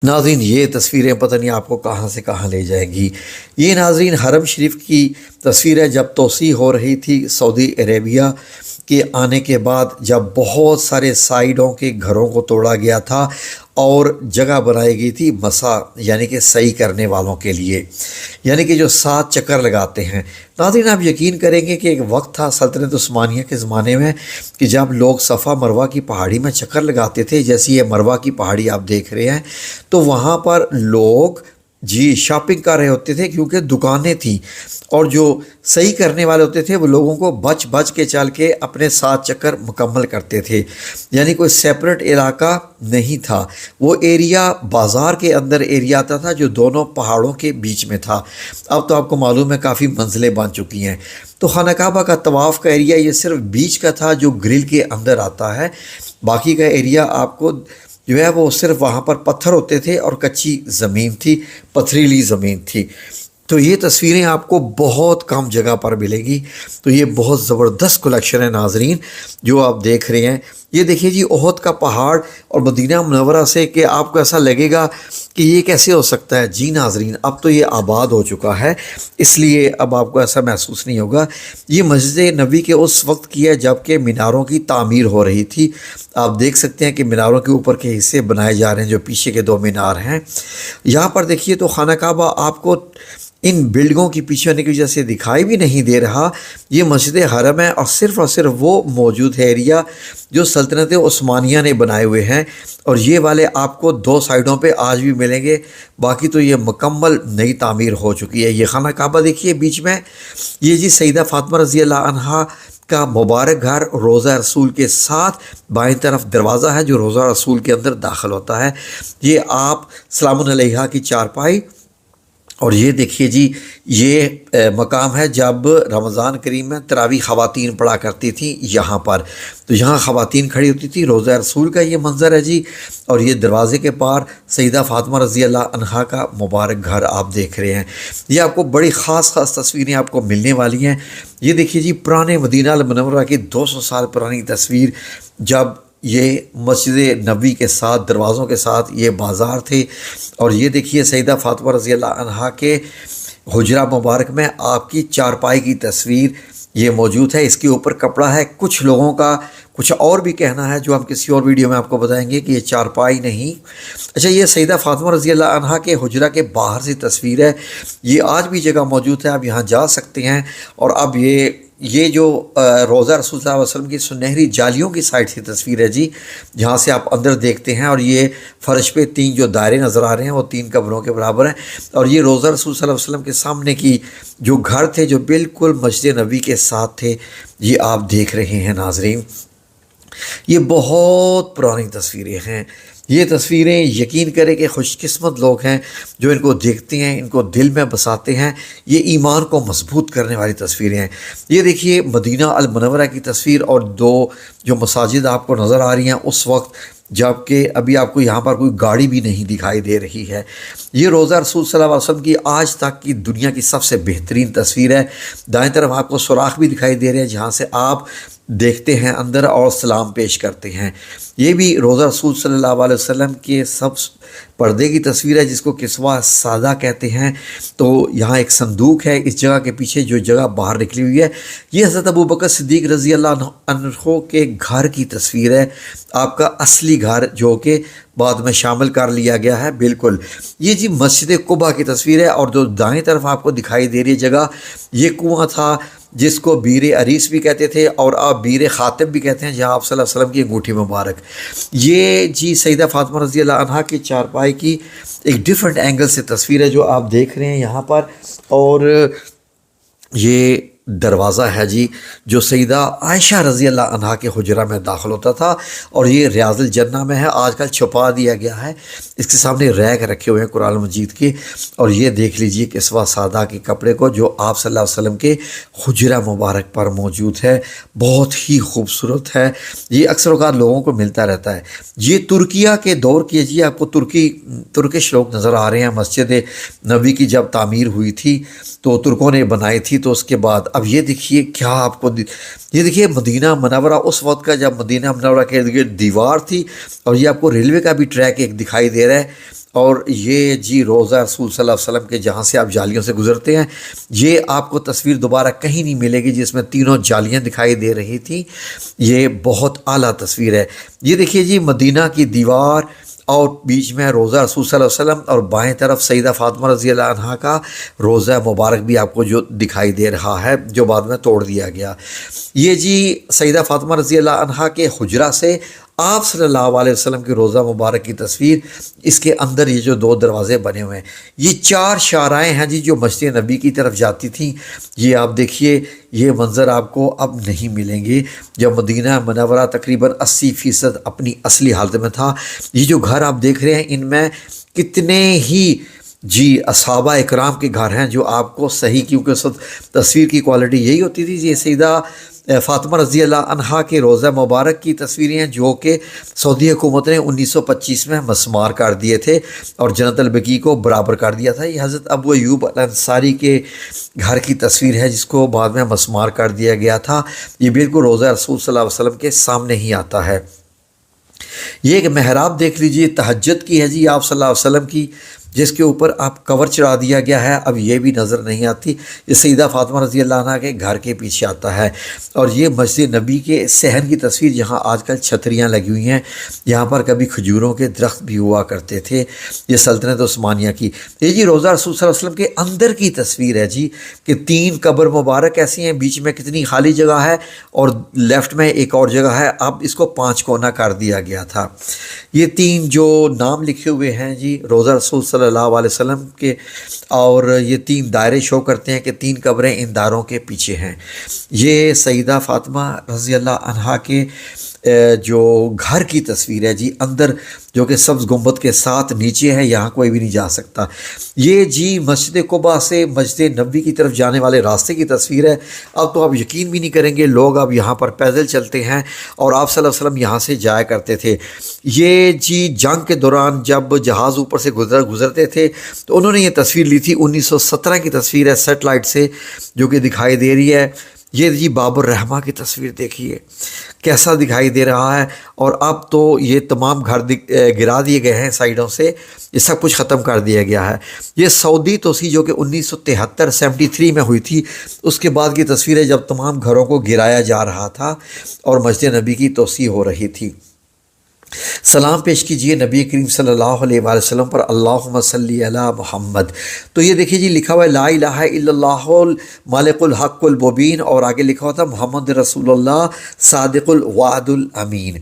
ناظرین یہ تصویریں پتہ نہیں آپ کو کہاں سے کہاں لے جائیں گی۔ یہ ناظرین حرم شریف کی تصویر ہے جب توسیع ہو رہی تھی سعودی عربیہ کے آنے کے بعد، جب بہت سارے سائیڈوں کے گھروں کو توڑا گیا تھا اور جگہ بنائی گئی تھی مسا یعنی کہ صحیح کرنے والوں کے لیے، یعنی کہ جو 7 چکر لگاتے ہیں۔ ناظرین آپ یقین کریں گے کہ ایک وقت تھا سلطنت عثمانیہ کے زمانے میں کہ جب لوگ صفا مروہ کی پہاڑی میں چکر لگاتے تھے، جیسی یہ مروہ کی پہاڑی آپ دیکھ رہے ہیں، تو وہاں پر لوگ شاپنگ کر رہے ہوتے تھے کیونکہ دکانیں تھیں، اور جو صحیح کرنے والے ہوتے تھے وہ لوگوں کو بچ بچ کے چل کے اپنے 7 چکر مکمل کرتے تھے، یعنی کوئی سیپریٹ علاقہ نہیں تھا۔ وہ ایریا بازار کے اندر ایریا آتا تھا جو دونوں پہاڑوں کے بیچ میں تھا۔ اب تو آپ کو معلوم ہے کافی منزلیں بن چکی ہیں۔ تو خانہ کعبہ کا طواف کا ایریا یہ صرف بیچ کا تھا جو گرل کے اندر آتا ہے، باقی کا ایریا آپ کو جو ہے وہ صرف وہاں پر پتھر ہوتے تھے اور کچی زمین تھی، پتھریلی زمین تھی۔ تو یہ تصویریں آپ کو بہت کم جگہ پر ملے گی۔ تو یہ بہت زبردست کلیکشن ہے ناظرین جو آپ دیکھ رہے ہیں۔ یہ دیکھیے جی احد کا پہاڑ اور مدینہ منورہ سے، کہ آپ کو ایسا لگے گا کہ یہ کیسے ہو سکتا ہے۔ جی ناظرین اب تو یہ آباد ہو چکا ہے، اس لیے اب آپ کو ایسا محسوس نہیں ہوگا۔ یہ مسجد نبوی کے اس وقت کی ہے جب کہ میناروں کی تعمیر ہو رہی تھی۔ آپ دیکھ سکتے ہیں کہ میناروں کے اوپر کے حصے بنائے جا رہے ہیں، جو پیچھے کے 2 مینار ہیں۔ یہاں پر دیکھیے تو خانہ کعبہ آپ کو ان بلڈنگوں کی پیچھے ہونے کی وجہ سے دکھائی بھی نہیں دے رہا۔ یہ مسجد حرم ہے اور صرف وہ موجود ہے ایریا جو سلطنت عثمانیہ نے بنائے ہوئے ہیں، اور یہ والے آپ کو 2 سائیڈوں پہ آج بھی ملیں گے، باقی تو یہ مکمل نئی تعمیر ہو چکی ہے۔ یہ خانہ کعبہ دیکھیے بیچ میں، یہ جی سیدہ فاطمہ رضی اللہ عنہا کا مبارک گھر روضہ رسول کے ساتھ بائیں طرف دروازہ ہے جو روضہ رسول کے اندر داخل ہوتا ہے۔ یہ آپ سلام علیہا کی چارپائی، اور یہ دیکھیے جی یہ مقام ہے جب رمضان کریم میں تراویح خواتین پڑھا کرتی تھیں یہاں پر، تو یہاں خواتین کھڑی ہوتی تھی۔ روضہ رسول کا یہ منظر ہے جی، اور یہ دروازے کے پار سیدہ فاطمہ رضی اللہ عنہا کا مبارک گھر آپ دیکھ رہے ہیں۔ یہ آپ کو بڑی خاص تصویریں آپ کو ملنے والی ہیں۔ یہ دیکھیے جی پرانے مدینہ المنورہ کی 200 سال پرانی تصویر، جب یہ مسجد نبوی کے ساتھ دروازوں کے ساتھ یہ بازار تھے، اور یہ دیکھیے سیدہ فاطمہ رضی اللہ عنہا کے حجرہ مبارک میں آپ کی چارپائی کی تصویر یہ موجود ہے۔ اس کے اوپر کپڑا ہے۔ کچھ لوگوں کا کچھ اور بھی کہنا ہے جو ہم کسی اور ویڈیو میں آپ کو بتائیں گے کہ یہ چارپائی نہیں۔ اچھا یہ سیدہ فاطمہ رضی اللہ عنہا کے حجرہ کے باہر سے تصویر ہے۔ یہ آج بھی جگہ موجود ہے، آپ یہاں جا سکتے ہیں۔ اور اب یہ جو روضہ رسول صلی اللہ علیہ وسلم کی سنہری جالیوں کی سائڈ سے تصویر ہے جی، جہاں سے آپ اندر دیکھتے ہیں، اور یہ فرش پہ 3 جو دائرے نظر آ رہے ہیں وہ 3 قبروں کے برابر ہیں۔ اور یہ روضہ رسول صلی اللہ علیہ وسلم کے سامنے کی جو گھر تھے جو بالکل مسجد نبوی کے ساتھ تھے، یہ آپ دیکھ رہے ہیں ناظرین۔ یہ بہت پرانی تصویریں ہیں۔ یہ تصویریں یقین کریں کہ خوش قسمت لوگ ہیں جو ان کو دیکھتے ہیں، ان کو دل میں بساتے ہیں۔ یہ ایمان کو مضبوط کرنے والی تصویریں ہیں۔ یہ دیکھیے مدینہ المنورہ کی تصویر، اور 2 جو مساجد آپ کو نظر آ رہی ہیں اس وقت، جب کہ ابھی آپ کو یہاں پر کوئی گاڑی بھی نہیں دکھائی دے رہی ہے۔ یہ روضہ رسول صلی اللہ علیہ وسلم کی آج تک کی دنیا کی سب سے بہترین تصویر ہے۔ دائیں طرف آپ کو سوراخ بھی دکھائی دے رہے ہیں جہاں سے آپ دیکھتے ہیں اندر اور سلام پیش کرتے ہیں۔ یہ بھی روضہ رسول صلی اللہ علیہ وسلم کے سب پردے کی تصویر ہے جس کو کسوہ سادہ کہتے ہیں۔ تو یہاں ایک صندوق ہے، اس جگہ کے پیچھے جو جگہ باہر نکلی ہوئی ہے یہ حضرت ابوبکر صدیق رضی اللہ عنہ کے گھر کی تصویر ہے، آپ کا اصلی گھر جو کہ بعد میں شامل کر لیا گیا ہے بالکل۔ یہ جی مسجد قباء کی تصویر ہے، اور جو دائیں طرف آپ کو دکھائی دے رہی ہے جگہ، یہ کنواں تھا جس کو بیر عریس بھی کہتے تھے اور آپ بیر خاتم بھی کہتے ہیں، جہاں آپ صلی اللہ علیہ وسلم کی انگوٹھی مبارک۔ یہ جی سیدہ فاطمہ رضی اللہ عنہا کی چارپائی کی ایک ڈیفرنٹ اینگل سے تصویر ہے جو آپ دیکھ رہے ہیں یہاں پر۔ اور یہ دروازہ ہے جی جو سیدہ عائشہ رضی اللہ عنہا کے حجرہ میں داخل ہوتا تھا، اور یہ ریاض الجنہ میں ہے، آج کل چھپا دیا گیا ہے۔ اس کے سامنے ریک رکھے ہوئے ہیں قرآن مجید کے، اور یہ دیکھ لیجئے کسوہ سادہ کے کپڑے کو جو آپ صلی اللہ علیہ وسلم کے حجرہ مبارک پر موجود ہے، بہت ہی خوبصورت ہے۔ یہ اکثر اوقات لوگوں کو ملتا رہتا ہے۔ یہ ترکیہ کے دور کی جی، آپ کو ترکش لوگ نظر آ رہے ہیں۔ مسجد نبوی کی جب تعمیر ہوئی تھی تو ترکوں نے بنائی تھی، تو اس کے بعد اب یہ دیکھیے کیا آپ کو یہ دیکھیے مدینہ منورہ اس وقت کا جب مدینہ منورہ کے ارد گرد دیوار تھی، اور یہ آپ کو ریلوے کا بھی ٹریک ایک دکھائی دے رہا ہے، اور یہ جی روضہ رسول صلی اللہ علیہ وسلم کے جہاں سے آپ جالیوں سے گزرتے ہیں، یہ آپ کو تصویر دوبارہ کہیں نہیں ملے گی جس میں تینوں جالیاں دکھائی دے رہی تھیں۔ یہ بہت اعلیٰ تصویر ہے۔ یہ دیکھیے جی مدینہ کی دیوار اور بیچ میں روضہ رسول صلی اللہ علیہ وسلم، اور بائیں طرف سیدہ فاطمہ رضی اللہ عنہا کا روضہ مبارک بھی آپ کو جو دکھائی دے رہا ہے، جو بعد میں توڑ دیا گیا۔ یہ جی سیدہ فاطمہ رضی اللہ عنہا کے حجرہ سے آپ صلی اللہ علیہ وسلم کی روضہ مبارک کی تصویر، اس کے اندر یہ جو دو دروازے بنے ہوئے ہیں، یہ 4 شاہراہیں ہیں جی جو مسجد نبی کی طرف جاتی تھیں۔ یہ آپ دیکھیے، یہ منظر آپ کو اب نہیں ملیں گے جب مدینہ منورہ تقریباً 80% اپنی اصلی حالت میں تھا۔ یہ جو گھر آپ دیکھ رہے ہیں، ان میں کتنے ہی جی صحابہ اکرام کے گھر ہیں جو آپ کو صحیح، کیونکہ اس وقت تصویر کی کوالٹی یہی ہوتی تھی۔ یہ سیدہ فاطمہ رضی اللہ عنہا کے روضہ مبارک کی تصویریں ہیں جو کہ سعودی حکومت نے 1925 میں مسمار کر دیے تھے اور جنت البقیع کو برابر کر دیا تھا۔ یہ حضرت ابو ایوب الانصاری کے گھر کی تصویر ہے جس کو بعد میں مسمار کر دیا گیا تھا۔ یہ بالکل روضہ رسول صلی اللہ علیہ وسلم کے سامنے ہی آتا ہے۔ یہ ایک محراب دیکھ لیجئے، تہجد کی ہے جی آپ صلی اللہ علیہ وسلم کی، جس کے اوپر آپ کور چڑھا دیا گیا ہے، اب یہ بھی نظر نہیں آتی۔ یہ سیدہ فاطمہ رضی اللہ عنہا کے گھر کے پیچھے آتا ہے۔ اور یہ مسجد نبی کے صحن کی تصویر، جہاں آج کل چھتریاں لگی ہوئی ہیں، یہاں پر کبھی کھجوروں کے درخت بھی ہوا کرتے تھے۔ یہ سلطنت عثمانیہ کی۔ یہ جی روضہ رسول صلی اللہ علیہ وسلم کے اندر کی تصویر ہے جی، کہ 3 قبر مبارک ایسی ہیں، بیچ میں کتنی خالی جگہ ہے اور لیفٹ میں ایک اور جگہ ہے۔ اب اس کو 5 کونا کر دیا گیا تھا۔ یہ 3 جو نام لکھے ہوئے ہیں جی روضہ رسول صلی اللہ علیہ وسلم کے، اور یہ 3 دائرے شو کرتے ہیں کہ 3 قبریں ان دائروں کے پیچھے ہیں۔ یہ سیدہ فاطمہ رضی اللہ عنہا کے جو گھر کی تصویر ہے جی، اندر جو کہ سبز گنبد کے ساتھ نیچے ہے، یہاں کوئی بھی نہیں جا سکتا۔ یہ جی مسجد قباء سے مسجد نبی کی طرف جانے والے راستے کی تصویر ہے۔ اب تو آپ یقین بھی نہیں کریں گے، لوگ اب یہاں پر پیدل چلتے ہیں اور آپ صلی اللہ علیہ وسلم یہاں سے جایا کرتے تھے۔ یہ جی جنگ کے دوران جب جہاز اوپر سے گزرتے تھے تو انہوں نے یہ تصویر لی تھی، 1917 کی تصویر ہے سیٹلائٹ سے جو کہ دکھائی دے رہی ہے۔ یہ جی باب الرحمہ کی تصویر دیکھیے کیسا دکھائی دے رہا ہے، اور اب تو یہ تمام گھر گرا دیے گئے ہیں سائیڈوں سے، یہ سب کچھ ختم کر دیا گیا ہے۔ یہ سعودی توسیع جو کہ 1973 میں ہوئی تھی، اس کے بعد کی تصویر ہے جب تمام گھروں کو گرایا جا رہا تھا اور مسجد نبی کی توسیع ہو رہی تھی۔ سلام پیش کیجئے نبی کریم صلی اللہ علیہ وآلہ وسلم پر، اللہم صلی علی محمد۔ تو یہ دیکھیے جی لکھا ہوا ہے لا الہ الا اللہ المالک الحق المبین، اور آگے لکھا ہوا تھا محمد رسول اللہ صادق الوعد الامین۔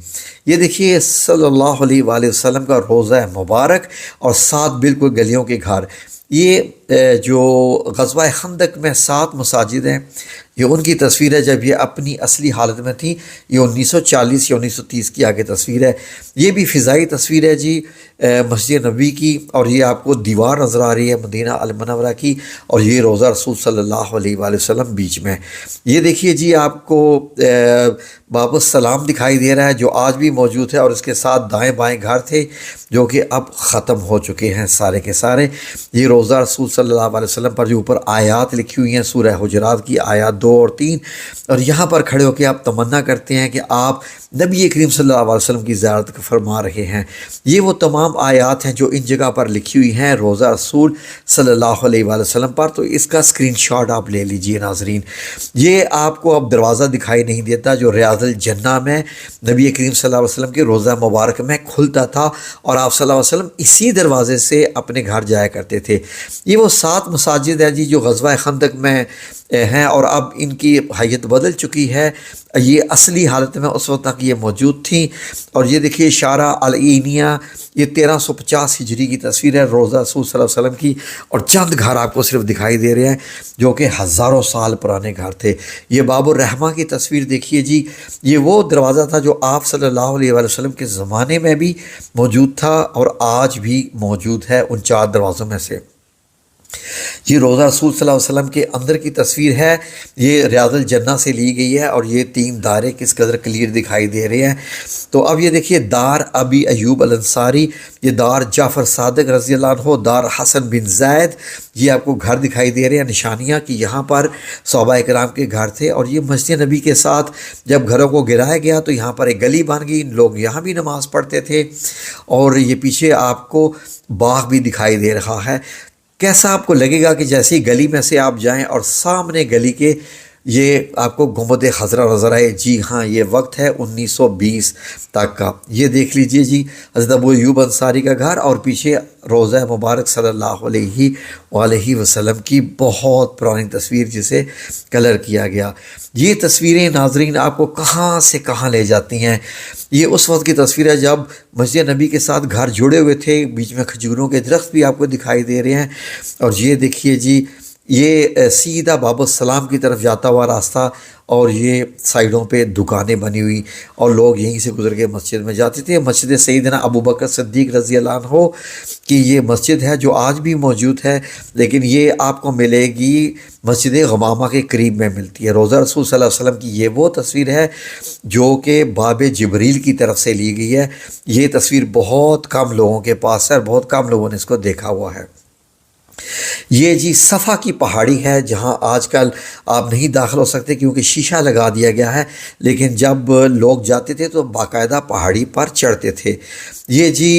یہ دیکھیے صلی اللہ علیہ وآلہ وسلم کا روضہ مبارک اور 7 بالکل گلیوں کے گھر۔ یہ جو غزوہ خندق میں 7 مساجد ہیں، یہ ان کی تصویر ہے جب یہ اپنی اصلی حالت میں تھی۔ یہ 1940 یا 1930 کی آگے تصویر ہے۔ یہ بھی فضائی تصویر ہے جی مسجد نبی کی، اور یہ آپ کو دیوار نظر آ رہی ہے مدینہ المنورہ کی، اور یہ روضہ رسول صلی اللہ علیہ وآلہ وسلم بیچ میں۔ یہ دیکھیے جی آپ کو باب السلام دکھائی دے رہا ہے جو آج بھی موجود ہے، اور اس کے ساتھ دائیں بائیں گھر تھے جو کہ اب ختم ہو چکے ہیں سارے کے سارے۔ یہ روضہ رسول صلی اللہ علیہ وسلم پر جو اوپر آیات لکھی ہوئی ہیں سورہ حجرات کی آیات 2 اور 3، اور یہاں پر کھڑے ہو کے آپ تمنا کرتے ہیں کہ آپ نبی کریم صلی اللہ علیہ وسلم کی زیارت فرما رہے ہیں۔ یہ وہ تمام آیات ہیں جو ان جگہ پر لکھی ہوئی ہیں روضہ رسول صلی اللہ علیہ وآلہ وسلم پر۔ تو اس کا اسکرین شاٹ آپ لے لیجئے ناظرین۔ یہ آپ کو اب دروازہ دکھائی نہیں دیتا جو ریاض الجنہ میں نبی کریم صلی اللہ علیہ وسلم کے روضہ مبارک میں کھلتا تھا، اور آپ صلی اللہ علیہ وسلم اسی دروازے سے اپنے گھر جایا کرتے تھے۔ یہ وہ 7 مساجد ہیں جی جو غزوہ خندق میں ہیں، اور اب ان کی حیت بدل چکی ہے۔ یہ اصلی حالت میں اس وقت تک یہ موجود تھیں۔ اور یہ دیکھیے شارع العینیہ، یہ 1350 ہجری کی تصویر ہے روضہ رسول صلی اللہ علیہ وسلم کی، اور چند گھر آپ کو صرف دکھائی دے رہے ہیں جو کہ ہزاروں سال پرانے گھر تھے۔ یہ باب الرحمہ کی تصویر دیکھیے جی، یہ وہ دروازہ تھا جو آپ صلی اللہ علیہ وآلہ وسلم کے زمانے میں بھی موجود تھا اور آج بھی موجود ہے ان 4 دروازوں میں سے۔ یہ روضہ رسول صلی اللہ علیہ وسلم کے اندر کی تصویر ہے، یہ ریاض الجنہ سے لی گئی ہے، اور یہ 3 دارے کس قدر کلیئر دکھائی دے رہے ہیں۔ تو اب یہ دیکھیے دار ابی ایوب الانصاری، یہ دار جعفر صادق رضی اللہ عنہ، دار حسن بن زید، یہ آپ کو گھر دکھائی دے رہے ہیں، نشانیاں کہ یہاں پر صحابہ کرام کے گھر تھے۔ اور یہ مسجد نبی کے ساتھ جب گھروں کو گرایا گیا تو یہاں پر ایک گلی بن گئی، لوگ یہاں بھی نماز پڑھتے تھے۔ اور یہ پیچھے آپ کو باغ بھی دکھائی دے رہا ہے۔ کیسا آپ کو لگے گا کہ جیسے ہی گلی میں سے آپ جائیں اور سامنے گلی کے یہ آپ کو گنبد خضرا نظر آئے۔ جی ہاں، یہ وقت ہے 1920 تک کا۔ یہ دیکھ لیجئے جی حضرت ابو ایوب انصاری کا گھر، اور پیچھے روضہ مبارک صلی اللہ علیہ وآلہ وسلم کی بہت پرانی تصویر جسے کلر کیا گیا۔ یہ تصویریں ناظرین آپ کو کہاں سے کہاں لے جاتی ہیں۔ یہ اس وقت کی تصویر ہے جب مسجد نبی کے ساتھ گھر جڑے ہوئے تھے، بیچ میں کھجوروں کے درخت بھی آپ کو دکھائی دے رہے ہیں۔ اور یہ دیکھیے جی یہ سیدھا باب السلام کی طرف جاتا ہوا راستہ، اور یہ سائیڈوں پہ دکانیں بنی ہوئی، اور لوگ یہیں سے گزر کے مسجد میں جاتے تھے۔ مسجد سیدنا ابو بکر صدیق رضی اللہ عنہ کی یہ مسجد ہے جو آج بھی موجود ہے، لیکن یہ آپ کو ملے گی مسجد غمامہ کے قریب میں ملتی ہے۔ روضہ رسول صلی اللہ علیہ وسلم کی یہ وہ تصویر ہے جو کہ باب جبریل کی طرف سے لی گئی ہے۔ یہ تصویر بہت کم لوگوں کے پاس ہے، اور بہت کم لوگوں نے اس کو دیکھا ہوا ہے۔ یہ جی صفا کی پہاڑی ہے جہاں آج کل آپ نہیں داخل ہو سکتے کیونکہ شیشہ لگا دیا گیا ہے، لیکن جب لوگ جاتے تھے تو باقاعدہ پہاڑی پر چڑھتے تھے۔ یہ جی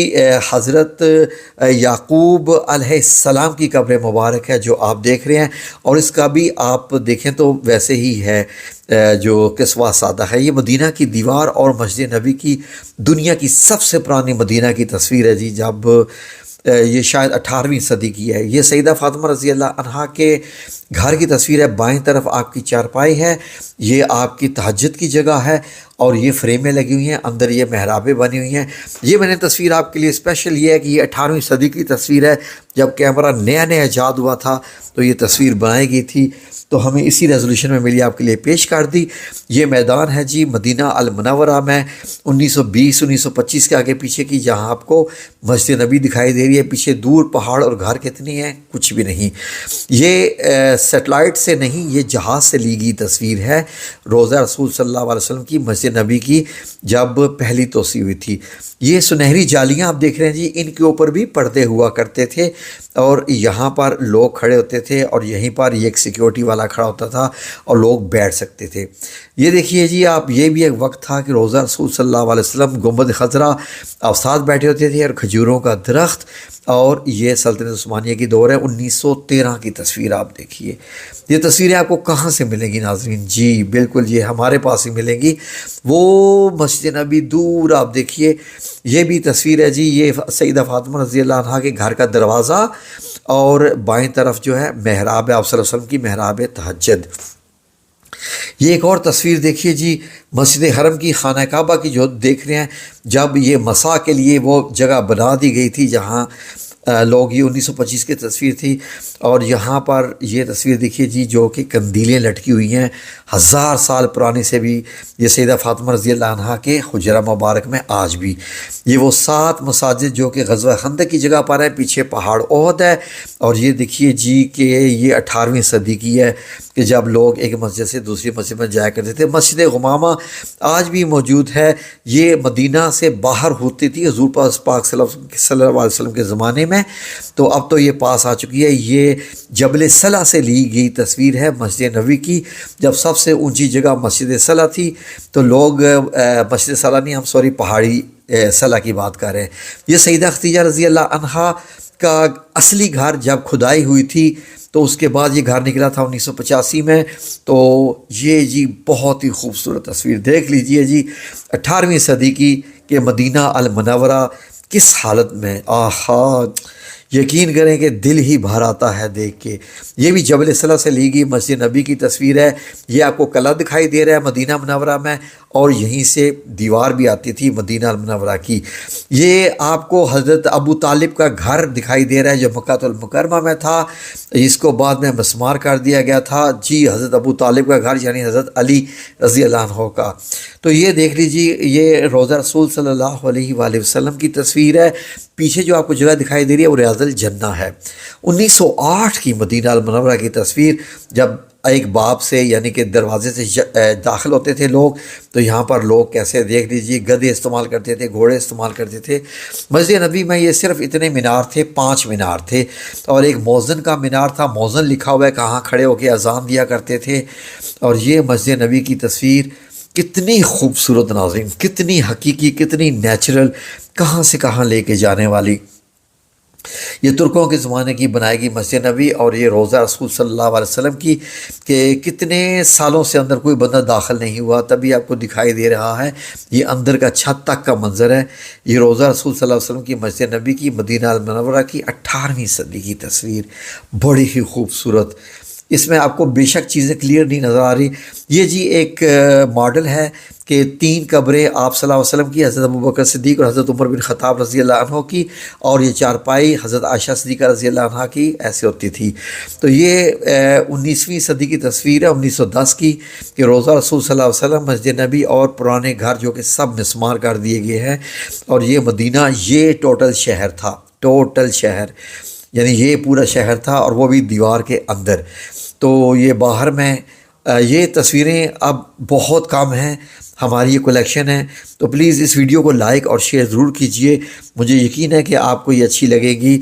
حضرت یعقوب علیہ السلام کی قبر مبارک ہے جو آپ دیکھ رہے ہیں، اور اس کا بھی آپ دیکھیں تو ویسے ہی ہے جو قصوہ سادہ ہے۔ یہ مدینہ کی دیوار اور مسجد نبی کی دنیا کی سب سے پرانی مدینہ کی تصویر ہے جی، جب یہ شاید 18ویں صدی کی ہے۔ یہ سیدہ فاطمہ رضی اللہ عنہا کے گھر کی تصویر ہے۔ بائیں طرف آپ کی چارپائی ہے، یہ آپ کی تہجد کی جگہ ہے، اور یہ فریمیں لگی ہوئی ہیں، اندر یہ محرابیں بنی ہوئی ہیں۔ یہ میں نے تصویر آپ کے لیے اسپیشل یہ ہے کہ یہ 18ویں صدی کی تصویر ہے، جب کیمرہ نیا نیا ایجاد ہوا تھا تو یہ تصویر بنائی گئی تھی، تو ہمیں اسی ریزولوشن میں ملی، آپ کے لیے پیش کر دی۔ یہ میدان ہے جی مدینہ المنورہ میں 1920 1925 کے آگے پیچھے کی، جہاں آپ کو مسجد نبی دکھائی دے رہی ہے۔ پیچھے دور پہاڑ اور گھر کتنی ہیں، کچھ بھی نہیں۔ یہ سیٹلائٹ سے نہیں، یہ جہاز سے لی گئی تصویر ہے روضہ رسول صلی اللہ علیہ وسلم کی، مسجد نبی کی جب پہلی توسیع ہوئی تھی۔ یہ سنہری جالیاں آپ دیکھ رہے ہیں جی، ان کے اوپر بھی پردے ہوا کرتے تھے، اور یہاں پر لوگ کھڑے ہوتے تھے، اور یہیں پر یہ ایک سیکیورٹی والا کھڑا ہوتا تھا اور لوگ بیٹھ سکتے تھے۔ یہ دیکھیے جی آپ، یہ بھی ایک وقت تھا کہ روضہ رسول صلی اللہ علیہ وسلم گنبد خضرا آپ ساتھ بیٹھے ہوتے تھے، اور کھجوروں کا درخت، اور یہ سلطنت عثمانیہ کی دور ہے۔ 1913 کی تصویر آپ دیکھیے۔ یہ تصویریں آپ کو کہاں سے ملیں گی ناظرین؟ جی بالکل یہ ہمارے پاس ہی ملیں گی۔ وہ مسجد نبی دور آپ دیکھیے، یہ بھی تصویر ہے جی، یہ سیدہ فاطمہ رضی اللہ عنہا کے گھر کا دروازہ، اور بائیں طرف جو ہے محراب آپ صلی اللہ علیہ وسلم کی محراب تہجد۔ یہ ایک اور تصویر دیکھیے جی، مسجد حرم کی، خانہ کعبہ کی جو دیکھ رہے ہیں، جب یہ مسا کے لیے وہ جگہ بنا دی گئی تھی جہاں لوگ، یہ 1925 کی تصویر تھی، اور یہاں پر یہ تصویر دیکھیے جی جو کہ قندیلیں لٹکی ہوئی ہیں 1000 سال پرانی سے بھی، یہ سیدہ فاطمہ رضی اللہ عنہا کے حجرہ مبارک میں آج بھی۔ یہ وہ 7 مساجد جو کہ غزوہ خندق کی جگہ پر ہے، پیچھے پہاڑ احد ہے، اور یہ دیکھیے جی کہ یہ 18ویں صدی کی ہے کہ جب لوگ ایک مسجد سے دوسری مسجد میں جایا کرتے تھے۔ مسجد غمامہ آج بھی موجود ہے، یہ مدینہ سے باہر ہوتی تھی حضور پاک صلی اللہ علیہ وسلم کے زمانے میں، تو اب تو یہ پاس آ چکی ہے۔ یہ جبل صلہ سے لی گئی تصویر ہے مسجد نبوی کی، جب سب سے اونچی جگہ مسجد صلہ تھی تو لوگ مسجد صلہ نہیں، ہم سوری پہاڑی صلہ کی بات کر رہے ہیں۔ یہ سیدہ ختیجہ رضی اللہ عنہا کا اصلی گھر جب کھدائی ہوئی تھی تو اس کے بعد یہ گھر نکلا تھا 1985 میں، تو یہ جی بہت ہی خوبصورت تصویر دیکھ لیجئے جی، 18ویں صدی کی کہ مدینہ المنورہ کس حالت میں، آہا یقین کریں کہ دل ہی بھر آتا ہے دیکھ کے۔ یہ بھی جبل صلہ سے لی گئی مسجد نبی کی تصویر ہے، یہ آپ کو قلعہ دکھائی دے رہا ہے مدینہ منورہ میں، اور یہیں سے دیوار بھی آتی تھی مدینہ المنورہ کی۔ یہ آپ کو حضرت ابو طالب کا گھر دکھائی دے رہا ہے جو مکہ المکرمہ میں تھا، اس کو بعد میں مسمار کر دیا گیا تھا جی، حضرت ابو طالب کا گھر یعنی حضرت علی رضی اللہ عنہ کا۔ تو یہ دیکھ لیجیے، یہ روضہ رسول صلی اللہ علیہ وآلہ وسلم کی تصویر ہے۔ پیچھے جو آپ کو جگہ دکھائی دے رہی ہے وہ ریاض الجنہ ہے۔ 1908 کی مدینہ المنورہ کی تصویر، جب ایک باب سے یعنی کہ دروازے سے داخل ہوتے تھے لوگ، تو یہاں پر لوگ کیسے دیکھ لیجیے گدھے استعمال کرتے تھے، گھوڑے استعمال کرتے تھے۔ مسجد نبی میں یہ صرف اتنے مینار تھے، 5 مینار تھے، اور ایک مؤذن کا مینار تھا، مؤذن لکھا ہوا ہے کہاں کھڑے ہو کے اذان دیا کرتے تھے۔ اور یہ مسجد نبی کی تصویر کتنی خوبصورت ناظرین، کتنی حقیقی، کتنی نیچرل، کہاں سے کہاں لے کے جانے والی۔ یہ ترکوں کے زمانے کی بنائی گئی مسجد نبی، اور یہ روضہ رسول صلی اللہ علیہ وسلم کی کہ کتنے سالوں سے اندر کوئی بندہ داخل نہیں ہوا، تبھی آپ کو دکھائی دے رہا ہے۔ یہ اندر کا چھت تک کا منظر ہے۔ یہ روضہ رسول صلی اللہ علیہ وسلم کی مسجد نبی کی مدینہ المنورہ کی 18ویں صدی کی تصویر، بڑی ہی خوبصورت۔ اس میں آپ کو بے شک چیزیں کلیئر نہیں نظر آ رہی۔ یہ جی ایک ماڈل ہے کہ 3 قبریں آپ صلی اللہ علیہ وسلم کی، حضرت ابوبکر صدیق اور حضرت عمر بن خطاب رضی اللہ عنہ کی، اور یہ چارپائی حضرت عائشہ صدیقہ رضی اللہ عنہ کی ایسے ہوتی تھی۔ تو یہ 19ویں صدی کی تصویر ہے، 1910 کی، کہ روضہ رسول صلی اللہ علیہ وسلم، مسجد نبی اور پرانے گھر جو کہ سب مسمار کر دیے گئے ہیں۔ اور یہ مدینہ، یہ ٹوٹل شہر تھا، ٹوٹل شہر، یعنی یہ پورا شہر تھا، اور وہ بھی دیوار کے اندر۔ تو یہ باہر میں یہ تصویریں اب بہت کم ہیں، ہماری یہ کلیکشن ہے۔ تو پلیز اس ویڈیو کو لائک اور شیئر ضرور کیجئے، مجھے یقین ہے کہ آپ کو یہ اچھی لگے گی۔